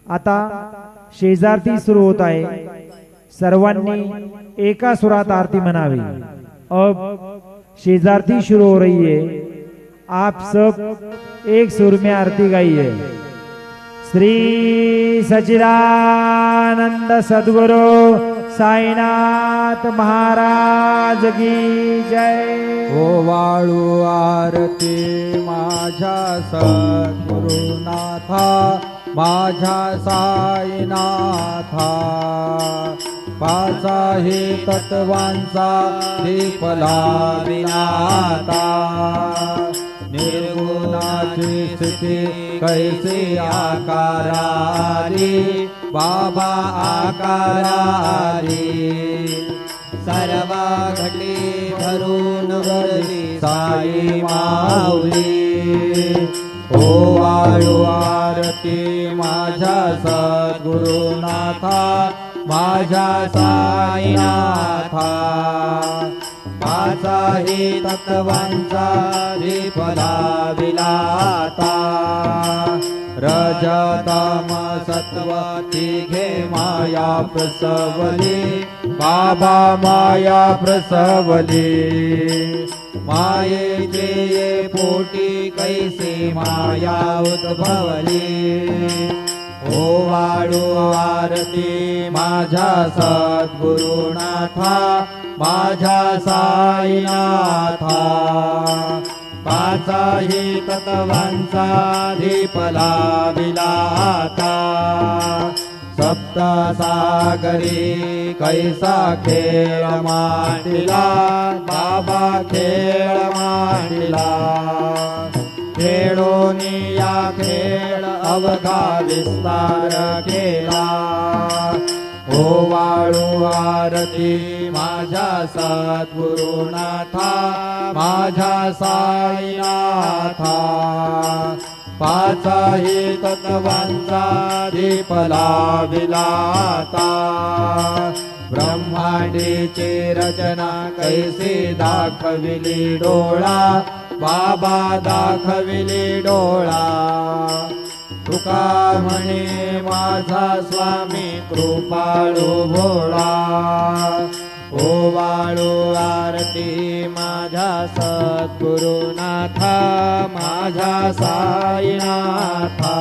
आता शेजारती सुरू होत आहे। सर्वांनी एका सुरात आरती म्हणावी। अब शेजारती शुरू हो रही है। आप सब एक सुर में आरती गाइए। श्री सच्चिदानंद सद्गुरु साईनाथ महाराज की जय। ओवाळू आरती माझ्या सद्गुरुनाथा, माझ्या साईनाथा। पाचाही तत्वांचा दीप लाविनाता, निर्गुणाची स्थिती कैसी आकाराली, बाबा आकाराली। सर्व घटी भरून वरली साई माऊली। ओवाळू आरती माझ्या सद्गुरुनाथा, माझ्या साईनाथा। पाचाही तत्वांचा दीप लाविलाता, रजतम सत्व तिघे माया प्रसवली, बाबा माया प्रसवली। मायेचे ये पोटी कैसी माया उद्भवली। ओवाळू आरती माझ्या सद्गुरुनाथा, माझ्या साईनाथा। पाचाही तत्वांचा दीप लाविलाता, सप्त सागरी कैसा खेळ मांडला, बाबा खेळ मांडला। खेळोनी या खेळ अवघा विस्तार केला। ओवाळू आरती माझ्या सद्गुरुनाथा, माझ्या साईनाथा। पाचाही तत्वांचा दीप लाविलाता, ब्रह्मांडीची रचना कैसी दाखविली डोळा, बाबा दाखविली डोळा। तुका म्हणे माझा स्वामी कृपाळू भोळा। ओवाळू आरती माझ्या सद्गुरुनाथा, माझ्या साईनाथा।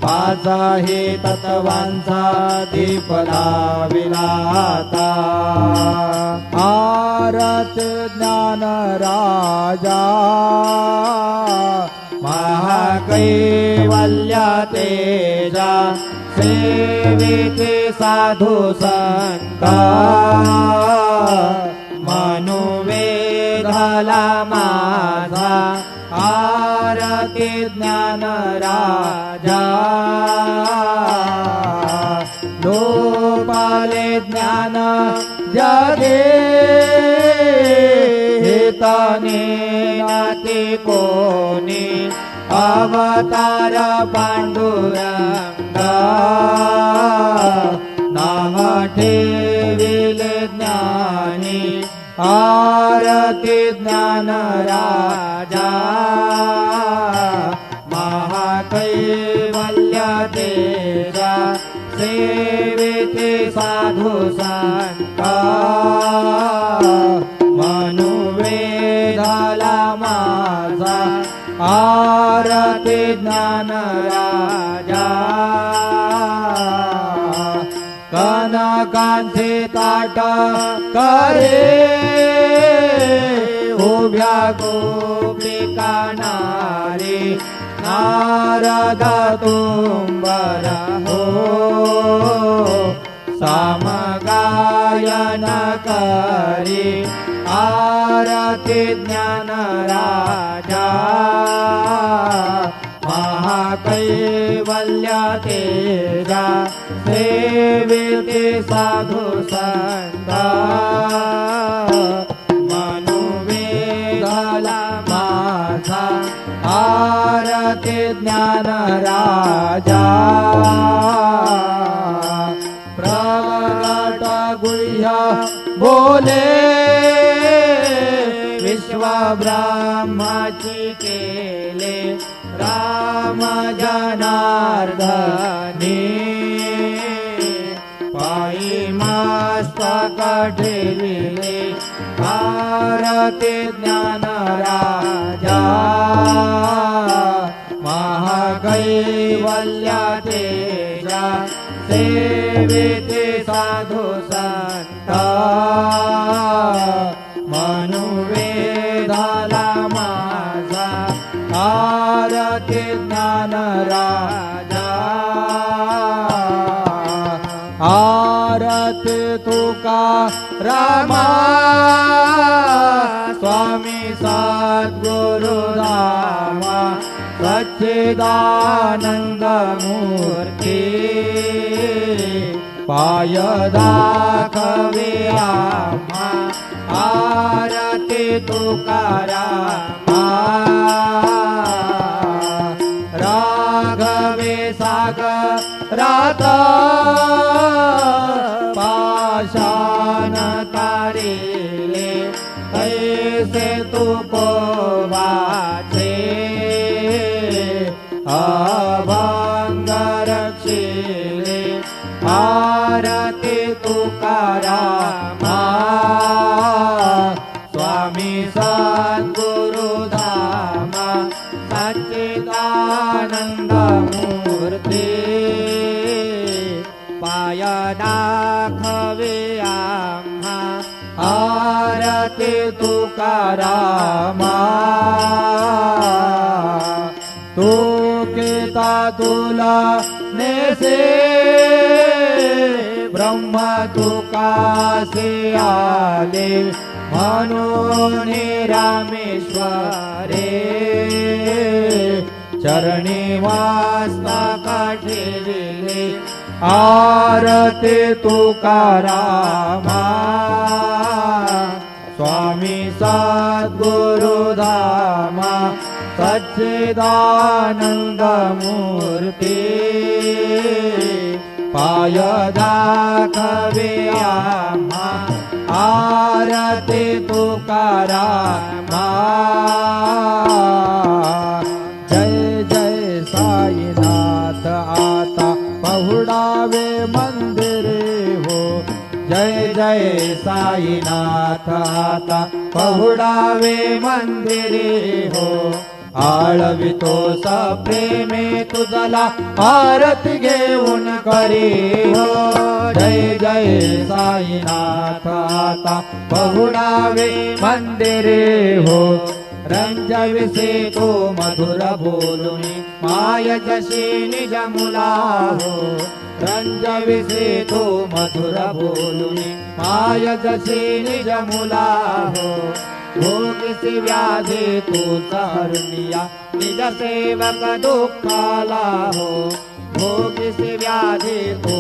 पाचाही तत्वांचा दीप लाविलाता, आरती ज्ञान राजा। महाकैवल्य तेजा, सेविके साधु संत। मनुवेधला माझा, आरती ज्ञान राजा। लोपाले ज्ञान जगे, हिताने नाते कोणी। अवतार पांडुरंग, नाम ठेविले ज्ञानी। आरती ज्ञान राजा, महाकैवल्य तेजा। सेविते साधु संत, मनुवेधला माझा, आरती ज्ञान राजा। कनकांचे ताट करे, उभ्या गोपिका नारी। नारद तुंबर हो, सामगायन करी। आरती ज्ञान राजा, महाकैवल्य तेजा। सेविते साधु संत, मनुवेधला माझा, आरती ज्ञान राजा। प्रगट गुह्य बोले, विश्व ब्रह्माची केले राम जना जनार्दनी पायी मस्तक ठेविले आरती ज्ञान राजा महाकैवल्या तेजा सेविते साधू संत मनुवेदाला माझा आरती ज्ञान राजा आरती तुका रामा स्वामी सद्गुरु रामा सच्चिदानंद मूर्ती पाय दाखवे आम्हा आरती तुकारामा राघवे सागरात पाषाण तारिले तैसे तुकोबाचे अभंग रक्षिले आरती तुकारामा स्वामी सद्गुरु धामा सच्चिदानंद मूर्ती पाय दाखवे आम्हा आरती तुकारामा तू केता तुला नेसे ब्रह्म तुकासे आले म्हणून रामेश्वरे चरणी वास्तक ठेविले आरती तुकारामा स्वामी सद्गुरु धामा सच्चिदानंद मूर्ती पाय दाखवे आम्हा आरती तुकारामा जय जय साईनाथ आता पहुडावे मंदिरे हो जय जय साईनाथ आता पहुडावे मंदिरे हो आळवितो सप्रेमे तुझला आरती घेऊन करी हो जय जय साईनाथ आता पहुडावे मंदिरे हो रंजविसे तो मधुर बोलुनी माय जशी निज मुला हो रंजविसे तो मधुर बोलुनी माय जशी निज मुला हो भोगिसी व्याधी तू हरनिया निज सेवक दुःखाला हो भोगिसी व्याधी तू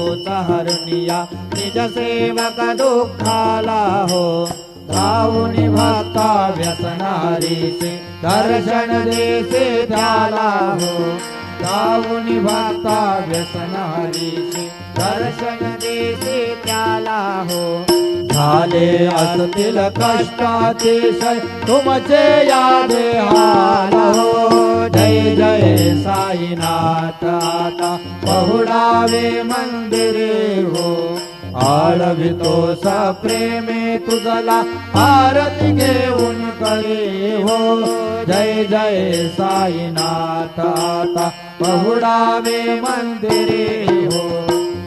हरनिया निज सेवक दुःखाला हो धावुनी भक्ता व्यसनारीचे दर्शन देसे त्याला हो धावुनी भक्ता व्यसनारीचे दर्शन देसे त्याला हो झाले असतील कष्टातिशय तुमचे या देहाला हो जय जय साईनाथ आता पहुडावे मंदिरे हो आळवितो सप्रेमे तुझला आरती घेऊन करे हो जय जय साईनाथ आता पहुडावे मंदिरे हो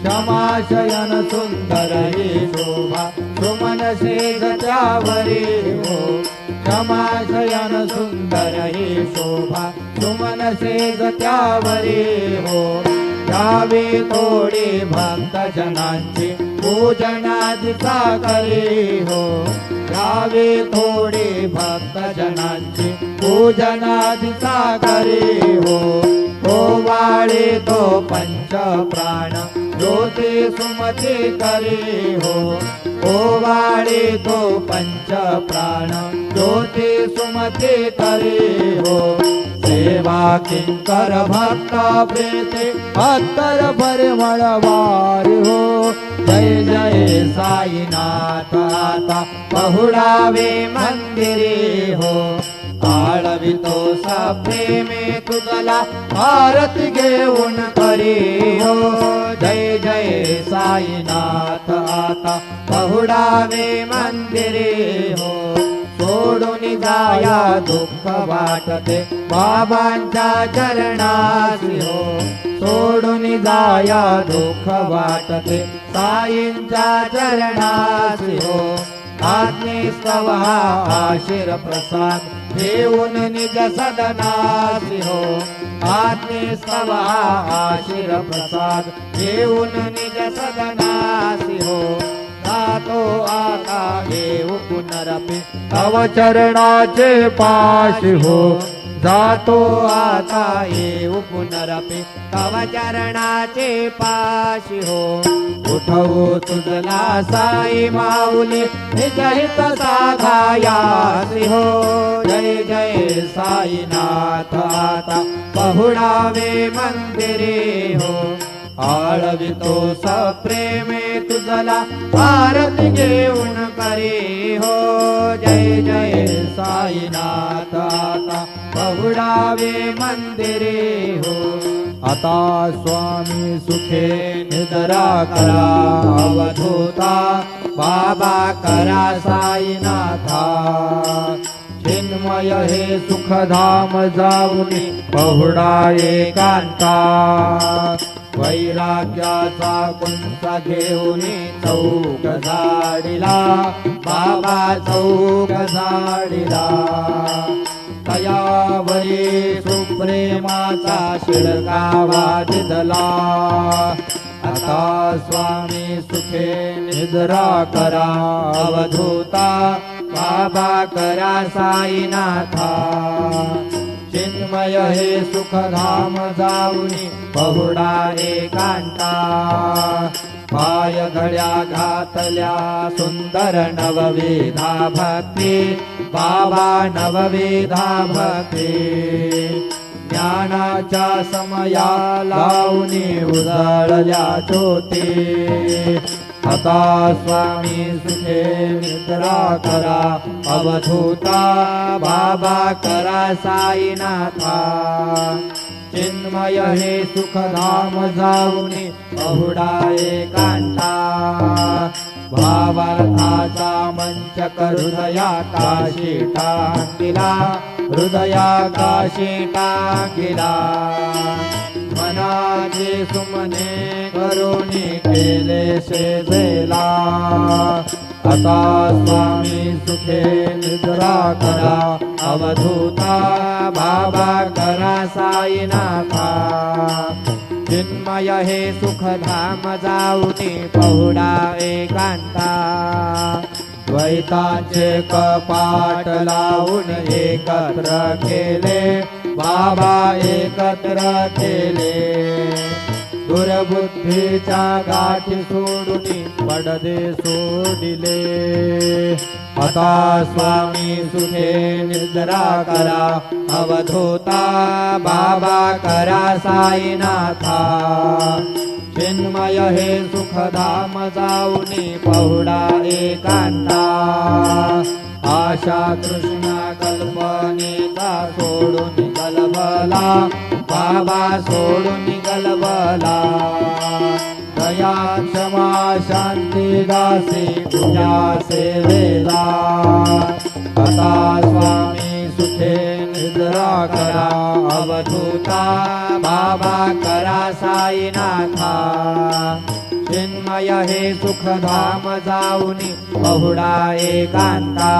क्षमाशयन सुंदर ही शोभा सुमन शेज त्यावरी हो क्षमाशयन सुंदर ही शोभा सुमन शेज त्यावरी हो यावे थोडी भक्त जनांची पूजनादि सागरी हो यावे थोडी भक्त जनांची पूजनादि सागरी हो वाळे तो पंच प्राण ज्योती सुमती करी हो वाळे तो पंच प्राण ज्योती सुमती करी हो सेवा किंकर भक्त प्रीते अत्तर परिमळवार हो जय जय साईनाथ आता पहुडावे मंदिरे हो आळवितो प्रेमे तुझला आरती घेऊन करी हो जय जय साईनाथ आता पहुडावे मंदिरे हो सोडून जाया दुःख वाटते बाबांच्या चरणासी हो सोडून जाया दुःख वाटते साईंच्या चरणासी हो आज्ञेस्तव आशीर प्रसाद घेऊन निज सदनासी हो आज्ञेस्तव आशीर प्रसाद घेऊन निज सदनासी हो जातो आता येऊ पुनरपि तव चरणाचे पाशी हो जातो आता येऊ पुनरपि तव चरणाचे पाशी हो उठवू तुझला साई माऊली निजहित साधायासी हो जय जय साईनाथ आता पहुडावे मंदिरे हो आळवितो प्रेमे तुझला आरती घेऊन करे हो जय जय साईनाथ आता पहुडावे मंदिरे हो आता स्वामी सुखे निद्रा करा अवधूता बाबा करा साईनाथा चिन्मय हे सुखधाम जाऊनी पहुडा एकांता वैराग्याचा कुंचा घेऊन चौक झाडिला बाबा चौक झाडिला तयावरी सुप्रेमाचा शिडका वाजला आता स्वामी सुखे निद्रा करा अवधूता बाबा करा साईनाथा चिन्मय हे सुखधाम जाऊनी पहुडा एकांता पाय घड्या घातल्या सुंदर नवविधा भक्ती बाबा नवविधा भक्ती ज्ञानाच्या समया लावणी उजळल्या ज्योती आता स्वामी सुखे निद्रा करा अवधूता बाबा करा साईनाथा चिन्मय हे सुखधाम जाऊनी पहुडा एकांता भावार्थाचा मंचक हृदया काशी टांगिला हृदया काशी टांगिला मनाचे सुमने करुणी केले शेजेला आता स्वामी सुखे निद्रा करा अवधूता बाबा करा साईनाथा चिन्मय हे सुखधाम जाऊनी पहुडा एकांता द्वैताचे कपाट लावून एकत्र केले बाबा एकत्र केले दुर्बुद्धीच्या गाठी सोडून पडदे सोडिले आता स्वामी सुखे निद्रा करा अवधूता बाबा करा साईनाथा चिन्मय हे सुखधाम जाऊनी पहुडा एकांता आशा तृष्णा कल्पनेचा सोडून गलबला बाबा सोडून गलबला दया क्षमा शांती दासी तुझ्या सेवेला आता स्वामी सुखे निद्रा करा अवधूता बाबा करा साईनाथा चिन्मय हे सुखधाम जाऊनी पहुडा एकांता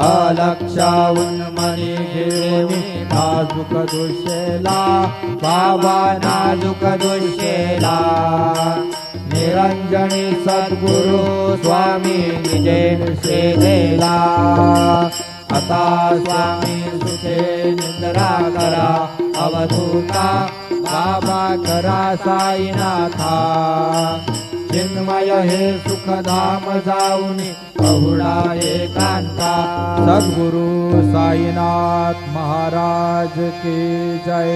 अलक्षावून मनी घेऊन नाजूक दुष्येला बाबा नाजूक दुष्येला निरंजनी सद्गुरु स्वामी निजेन सेवेला आता स्वामी सुखे निद्रा करा अवधूता बाबा करा साईनाथा चिन्मय हे सुखधाम जाऊनी पहुडा एकांता सद्गुरु साईनाथ महाराज की जय।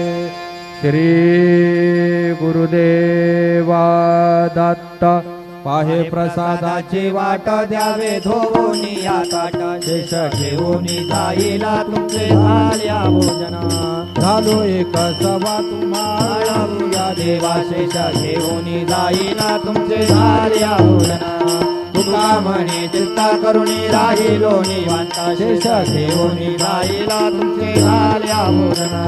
श्री गुरुदेवा दत्त। पाहे प्रसादाची वाट द्यावे धोवोनी या ताट शेष ठेवोनी जाईला तुमचे झाल्या भोजना झालो एक सवा तुम्हाला या देवा शेष ठेवोनी जाईला तुमचे झाल्या भोजना तुका म्हणे चित्ता करुणी राहिलो निवांत शेष ठेवोनी जाईला तुमचे झाल्या भोजना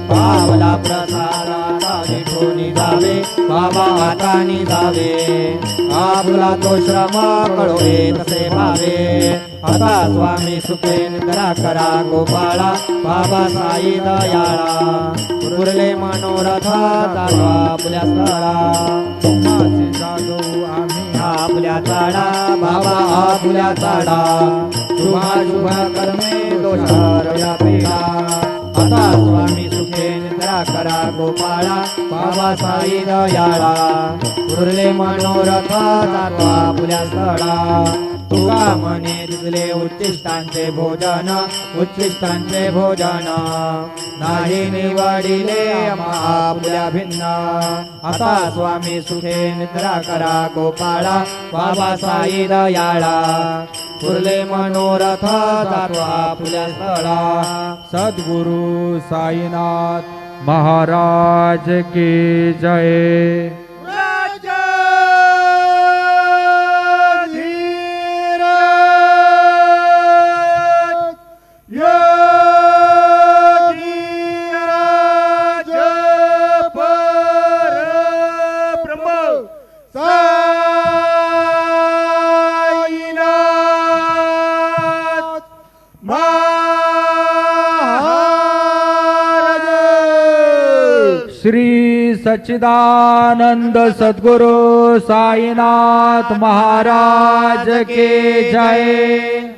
पावला प्रसादाचा ठेवोनी जावे बाबा हातानी जावे आपला तो श्रम कळवे तसे भावे आता स्वामी सुखे निद्रा करा गोपाळा बाबा साई दयाळा उरले मनोरथ जातो आपल्या स्थळा तुम्हासी जागो आम्ही आपल्या चाडा बाबा आपल्या चाडा शुभ कर्मे दोष पेडा आता स्वामी सुखे निद्रा करा गोपाळा बाबा साई दयाळा उरले मनोरथ जातो आपल्या स्थळा तुका म्हणे दिसले उच्चिष्टांचे भोजन नाही निवडिले आपल्या भिन्न आता स्वामी सुखे निद्रा करा गोपाळा बाबा साई दयाळा उरले मनोरथ जातो आपल्या स्थळा सद्गुरु साईनाथ महाराज की जय. श्री सच्चिदानंद सद्गुरु साईनाथ महाराज के जय.